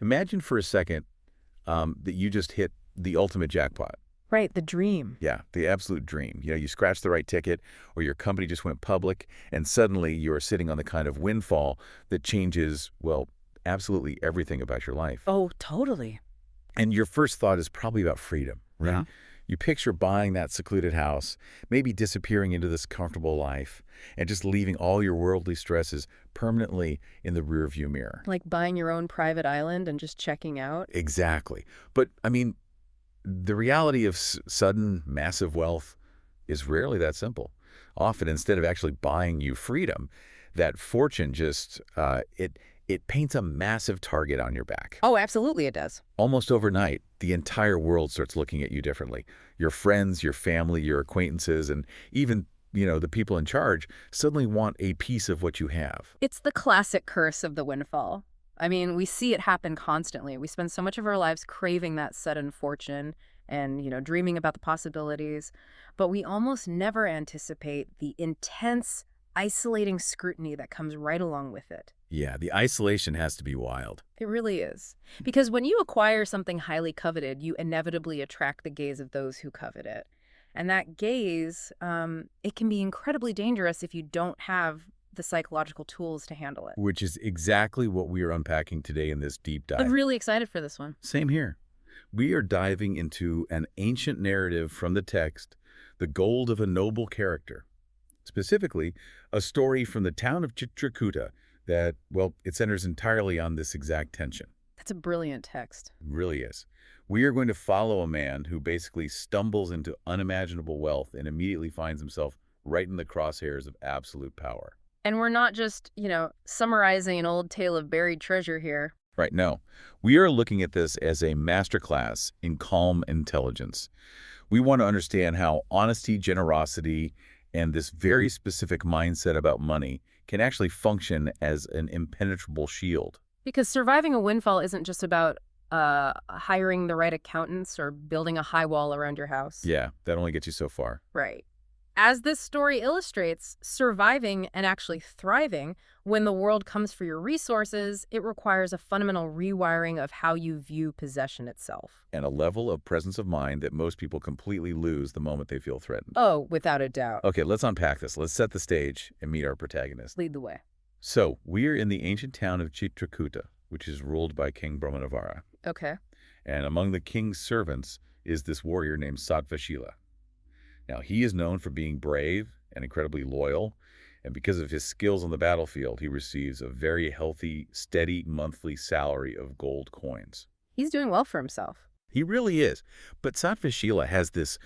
Imagine for a second that you just hit the ultimate jackpot. Right, the dream. Yeah, the absolute dream. You scratched the right ticket, or your company just went public, and suddenly you're sitting on the kind of windfall that changes, well, absolutely everything about your life. Oh, totally. And your first thought is probably about freedom, right? Yeah. You picture buying that secluded house, maybe disappearing into this comfortable life, and just leaving all your worldly stresses permanently in the rearview mirror. Like buying your own private island and just checking out. Exactly. But, I mean, the reality of sudden, massive wealth is rarely that simple. Often, instead of actually buying you freedom, that fortune just, it paints a massive target on your back. Oh, absolutely it does. Almost overnight, the entire world starts looking at you differently. Your friends, your family, your acquaintances, and even, the people in charge suddenly want a piece of what you have. It's the classic curse of the windfall. I mean, we see it happen constantly. We spend so much of our lives craving that sudden fortune and, dreaming about the possibilities, but we almost never anticipate the intense, isolating scrutiny that comes right along with it. Yeah, the isolation has to be wild. It really is. Because when you acquire something highly coveted, you inevitably attract the gaze of those who covet it. And that gaze, it can be incredibly dangerous if you don't have the psychological tools to handle it. Which is exactly what we are unpacking today in this deep I'm dive. really excited for this one. Same here. We are diving into an ancient narrative from the text, the gold of a noble character. Specifically, a story from the town of Chitrakuta that, well, it centers entirely on this exact tension. That's a brilliant text. It really is. We are going to follow a man who basically stumbles into unimaginable wealth and immediately finds himself right in the crosshairs of absolute power. And we're not just, summarizing an old tale of buried treasure here. Right, no. We are looking at this as a masterclass in calm intelligence. We want to understand how honesty, generosity, and this very specific mindset about money can actually function as an impenetrable shield. Because surviving a windfall isn't just about hiring the right accountants or building a high wall around your house. Yeah, that only gets you so far. Right. As this story illustrates, surviving and actually thriving when the world comes for your resources, it requires a fundamental rewiring of how you view possession itself. And a level of presence of mind that most people completely lose the moment they feel threatened. Oh, without a doubt. Okay, let's unpack this. Let's set the stage and meet our protagonist. Lead the way. So, we are in the ancient town of Chitrakuta, which is ruled by King Brahmanavara. Okay. And among the king's servants is this warrior named Sattvashila. Now, he is known for being brave and incredibly loyal, and because of his skills on the battlefield, he receives a very healthy, steady monthly salary of gold coins. He's doing well for himself. He really is. But Sattvashila has this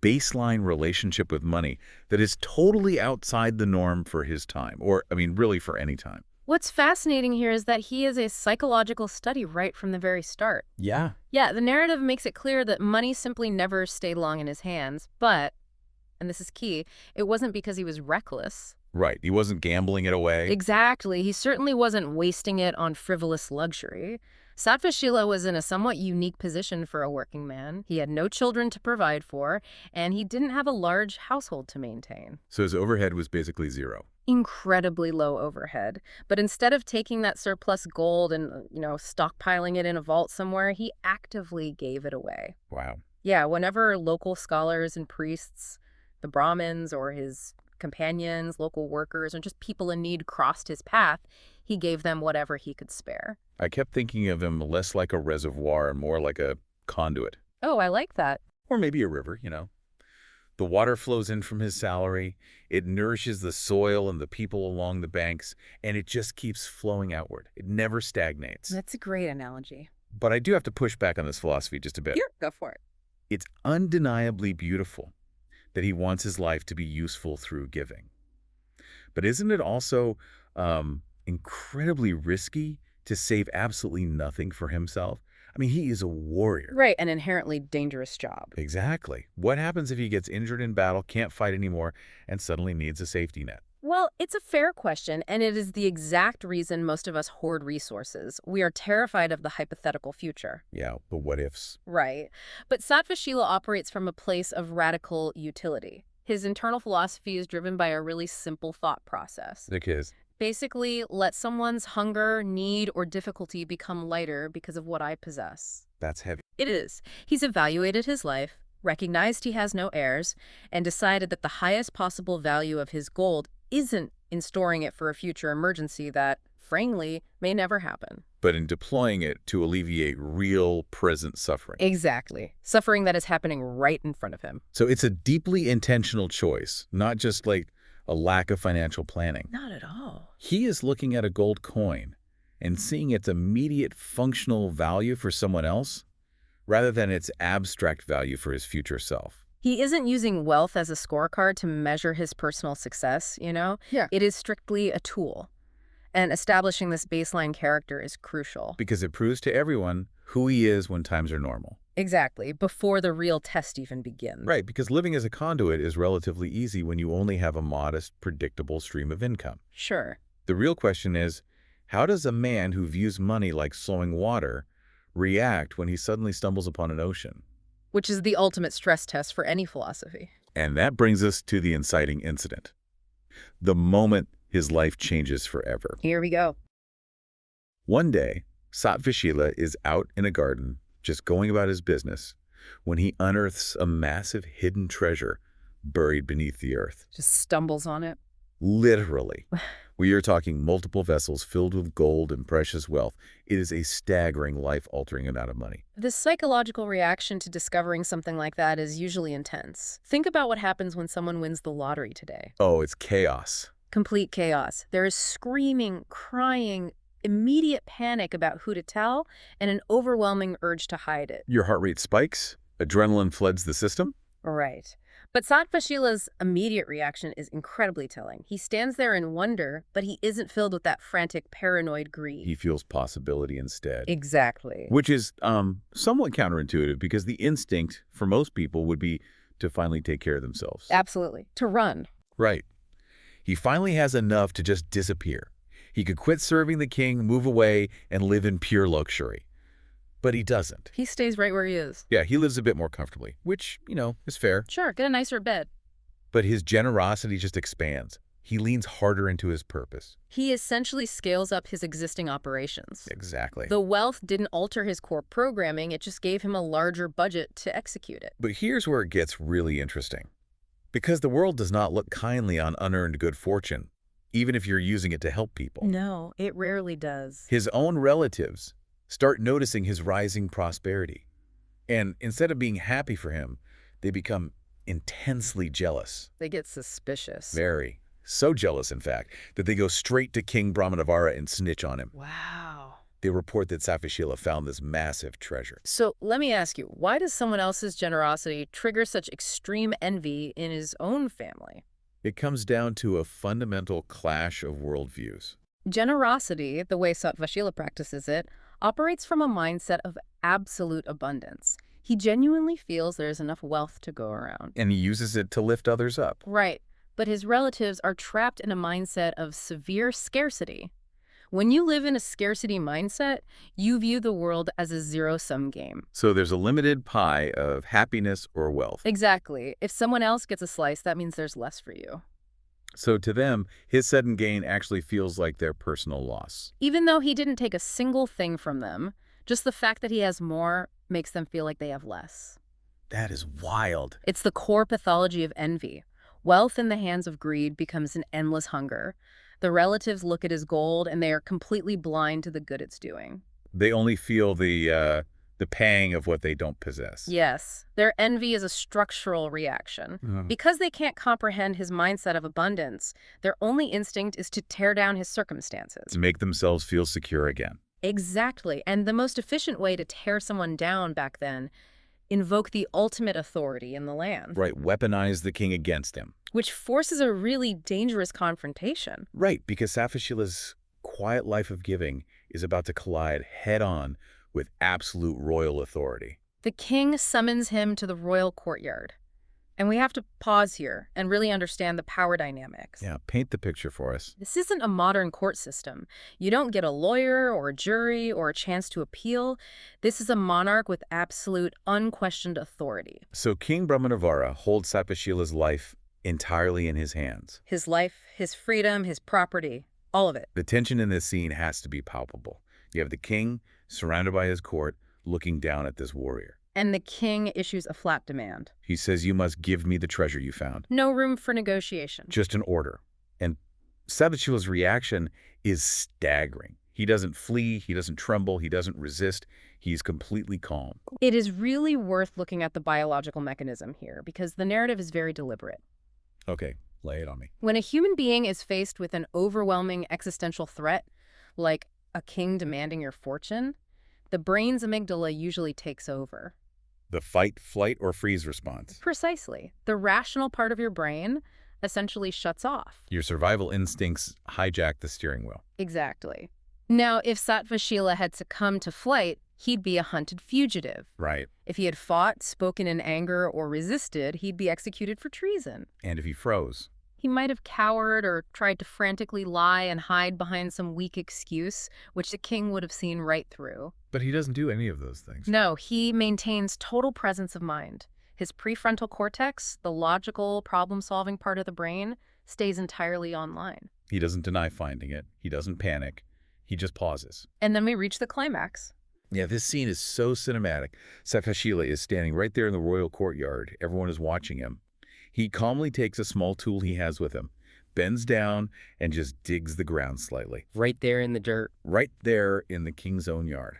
baseline relationship with money that is totally outside the norm for his time, or, really for any time. What's fascinating here is that he is a psychological study right from the very start. Yeah. Yeah, the narrative makes it clear that money simply never stayed long in his hands, but, and this is key, it wasn't because he was reckless. Right. He wasn't gambling it away. Exactly. He certainly wasn't wasting it on frivolous luxury. Sattvashila was in a somewhat unique position for a working man. He had no children to provide for, and he didn't have a large household to maintain. So his overhead was basically zero. Incredibly low overhead. But instead of taking that surplus gold and, stockpiling it in a vault somewhere, he actively gave it away. Wow. Yeah, whenever local scholars and priests, the Brahmins or his companions, local workers, and just people in need crossed his path, he gave them whatever he could spare. I kept thinking of him less like a reservoir and more like a conduit. Oh, I like that. Or maybe a river. The water flows in from his salary, it nourishes the soil and the people along the banks, and it just keeps flowing outward. It never stagnates. That's a great analogy. But I do have to push back on this philosophy just a bit. Here, go for it. It's undeniably beautiful that he wants his life to be useful through giving. But isn't it also incredibly risky to save absolutely nothing for himself? He is a warrior. Right, an inherently dangerous job. Exactly. What happens if he gets injured in battle, can't fight anymore, and suddenly needs a safety net? Well, it's a fair question, and it is the exact reason most of us hoard resources. We are terrified of the hypothetical future. Yeah, the what ifs. Right. But Sattvashila operates from a place of radical utility. His internal philosophy is driven by a really simple thought process. Because Basically, let someone's hunger, need, or difficulty become lighter because of what I possess. That's heavy. It is. He's evaluated his life, recognized he has no heirs, and decided that the highest possible value of his gold isn't in storing it for a future emergency that, frankly, may never happen. But in deploying it to alleviate real present suffering. Exactly. Suffering that is happening right in front of him. So it's a deeply intentional choice, not just like a lack of financial planning. Not at all. He is looking at a gold coin and seeing its immediate functional value for someone else rather than its abstract value for his future self. He isn't using wealth as a scorecard to measure his personal success, you know? Yeah. It is strictly a tool. And establishing this baseline character is crucial. Because it proves to everyone who he is when times are normal. Exactly, before the real test even begins. Right, because living as a conduit is relatively easy when you only have a modest, predictable stream of income. Sure. The real question is, how does a man who views money like flowing water react when he suddenly stumbles upon an ocean? Which is the ultimate stress test for any philosophy. And that brings us to the inciting incident. The moment his life changes forever. Here we go. One day, Sattvashila is out in a garden, just going about his business, when he unearths a massive hidden treasure buried beneath the earth. Just stumbles on it. Literally. We are talking multiple vessels filled with gold and precious wealth. It is a staggering, life-altering amount of money. The psychological reaction to discovering something like that is usually intense. Think about what happens when someone wins the lottery today. Oh, it's chaos. Complete chaos. There is screaming, crying, immediate panic about who to tell, and an overwhelming urge to hide it. Your heart rate spikes, adrenaline floods the system. Right. But Sattvashila's immediate reaction is incredibly telling. He stands there in wonder, but he isn't filled with that frantic, paranoid greed. He feels possibility instead. Exactly. Which is somewhat counterintuitive because the instinct for most people would be to finally take care of themselves. Absolutely. To run. Right. He finally has enough to just disappear. He could quit serving the king, move away, and live in pure luxury. But he doesn't. He stays right where he is. Yeah, he lives a bit more comfortably, which, is fair. Sure, get a nicer bed. But his generosity just expands. He leans harder into his purpose. He essentially scales up his existing operations. Exactly. The wealth didn't alter his core programming, it just gave him a larger budget to execute it. But here's where it gets really interesting. Because the world does not look kindly on unearned good fortune, even if you're using it to help people. No, it rarely does. His own relatives start noticing his rising prosperity. And instead of being happy for him, they become intensely jealous. They get suspicious. Very. So jealous, in fact, that they go straight to King Brahmanavara and snitch on him. Wow. They report that Sattvashila found this massive treasure. So let me ask you, why does someone else's generosity trigger such extreme envy in his own family? It comes down to a fundamental clash of worldviews. Generosity, the way Sattvashila practices it, operates from a mindset of absolute abundance. He genuinely feels there's enough wealth to go around. And he uses it to lift others up. Right. But his relatives are trapped in a mindset of severe scarcity. When you live in a scarcity mindset, you view the world as a zero-sum game. So there's a limited pie of happiness or wealth. Exactly. If someone else gets a slice, that means there's less for you. So to them, his sudden gain actually feels like their personal loss. Even though he didn't take a single thing from them, just the fact that he has more makes them feel like they have less. That is wild. It's the core pathology of envy. Wealth in the hands of greed becomes an endless hunger. The relatives look at his gold and they are completely blind to the good it's doing. They only feel the pang of what they don't possess. Yes, their envy is a structural reaction. Because they can't comprehend his mindset of abundance, their only instinct is to tear down his circumstances. To make themselves feel secure again. Exactly, and the most efficient way to tear someone down back then, invoke the ultimate authority in the land. Right, weaponize the king against him. Which forces a really dangerous confrontation. Right, because Sattvashila's quiet life of giving is about to collide head-on with absolute royal authority. The king summons him to the royal courtyard. And we have to pause here and really understand the power dynamics. Yeah, paint the picture for us. This isn't a modern court system. You don't get a lawyer or a jury or a chance to appeal. This is a monarch with absolute, unquestioned authority. So King Brahmanavara holds Sattvashila's life entirely in his hands. His life, his freedom, his property, All of it. The tension in this scene has to be palpable. You have the king, surrounded by his court, looking down at this warrior. And the king issues a flat demand. He says, "You must give me the treasure you found." No room for negotiation. Just an order. And Sattvashila's reaction is staggering. He doesn't flee, he doesn't tremble, he doesn't resist. He's completely calm. It is really worth looking at the biological mechanism here because the narrative is very deliberate. Okay, lay it on me. When a human being is faced with an overwhelming existential threat, like a king demanding your fortune, the brain's amygdala usually takes over. The fight, flight, or freeze response. Precisely. The rational part of your brain essentially shuts off. Your survival instincts hijack the steering wheel. Exactly. Now, if Sattvashila had succumbed to flight, he'd be a hunted fugitive. Right. If he had fought, spoken in anger, or resisted, he'd be executed for treason. And if he froze? He might have cowered or tried to frantically lie and hide behind some weak excuse, which the king would have seen right through. But he doesn't do any of those things. No, he maintains total presence of mind. His prefrontal cortex, the logical, problem-solving part of the brain, stays entirely online. He doesn't deny finding it. He doesn't panic. He just pauses. And then we reach the climax. Yeah, this scene is so cinematic. Sattvashila is standing right there in the royal courtyard. Everyone is watching him. He calmly takes a small tool he has with him, bends down, and just digs the ground slightly. Right there in the dirt. Right there in the king's own yard.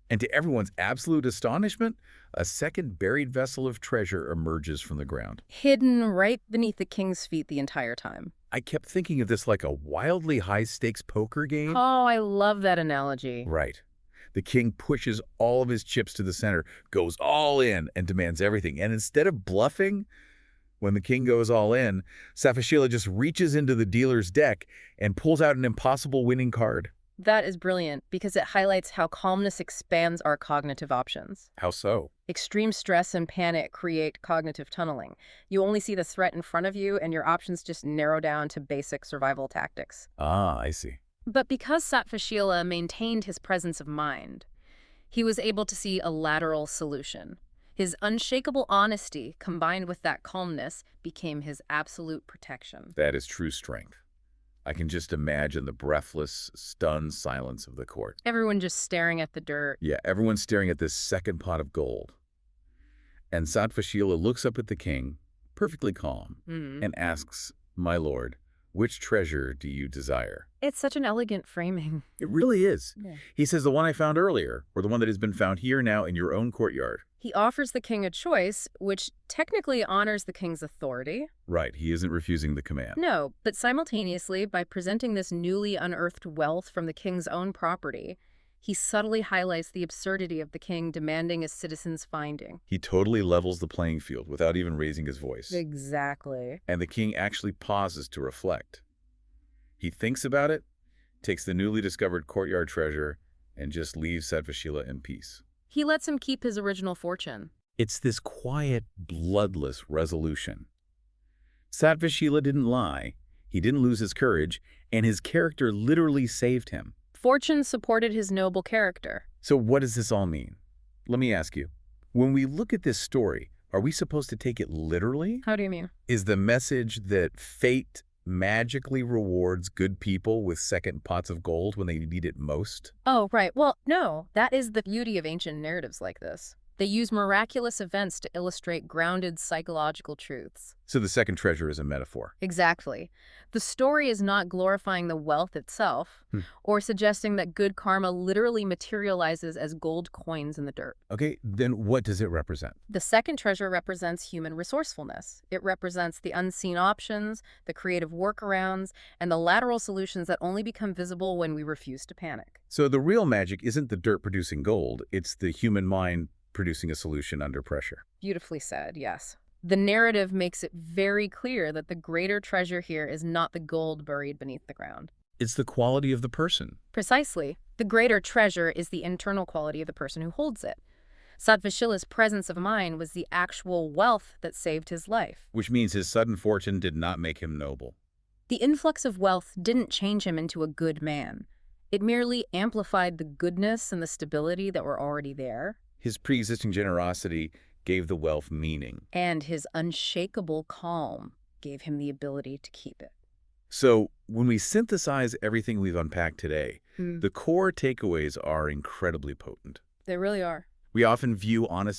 And to everyone's absolute astonishment, a second buried vessel of treasure emerges from the ground. Hidden right beneath the king's feet the entire time. I kept thinking of this like a wildly high-stakes poker game. Oh, I love that analogy. Right. The king pushes all of his chips to the center, goes all in, and demands everything. And instead of bluffing, when the king goes all in, Sattvashila just reaches into the dealer's deck and pulls out an impossible winning card. That is brilliant because it highlights how calmness expands our cognitive options. How so? Extreme stress and panic create cognitive tunneling. You only see the threat in front of you and your options just narrow down to basic survival tactics. Ah, I see. But because Sattvashila maintained his presence of mind, he was able to see a lateral solution. His unshakable honesty, combined with that calmness, became his absolute protection. That is true strength. I can just imagine the breathless, stunned silence of the court. Everyone just staring at the dirt. Yeah, everyone's staring at this second pot of gold. And Sattvashila looks up at the king, perfectly calm, and asks, "My lord, which treasure do you desire?" It's such an elegant framing. It really is. Yeah. He says the one I found earlier, or the one that has been found here now in your own courtyard. He offers the king a choice, which technically honors the king's authority. Right, he isn't refusing the command. No, but simultaneously, by presenting this newly unearthed wealth from the king's own property, he subtly highlights the absurdity of the king demanding a citizen's finding. He totally levels the playing field without even raising his voice. Exactly. And the king actually pauses to reflect. He thinks about it, takes the newly discovered courtyard treasure, and just leaves Sattvashila in peace. He lets him keep his original fortune. It's this quiet, bloodless resolution. Sattvashila didn't lie, he didn't lose his courage, and his character literally saved him. Fortune supported his noble character. So what does this all mean? Let me ask you, when we look at this story, are we supposed to take it literally? How do you mean? Is the message that fate magically rewards good people with second pots of gold when they need it most? Oh, right. Well, no. That is the beauty of ancient narratives like this. They use miraculous events to illustrate grounded psychological truths. So the second treasure is a metaphor. Exactly. The story is not glorifying the wealth itself or suggesting that good karma literally materializes as gold coins in the dirt. Okay, then what does it represent? The second treasure represents human resourcefulness. It represents the unseen options, the creative workarounds, and the lateral solutions that only become visible when we refuse to panic. So the real magic isn't the dirt producing gold, it's the human mind producing a solution under pressure. Beautifully said, yes. The narrative makes it very clear that the greater treasure here is not the gold buried beneath the ground. It's the quality of the person. Precisely. The greater treasure is the internal quality of the person who holds it. Sattvashila's presence of mind was the actual wealth that saved his life. Which means his sudden fortune did not make him noble. The influx of wealth didn't change him into a good man. It merely amplified the goodness and the stability that were already there. His pre-existing generosity gave the wealth meaning. And his unshakable calm gave him the ability to keep it. So when we synthesize everything we've unpacked today, Hmm. the core takeaways are incredibly potent. They really are. We often view honest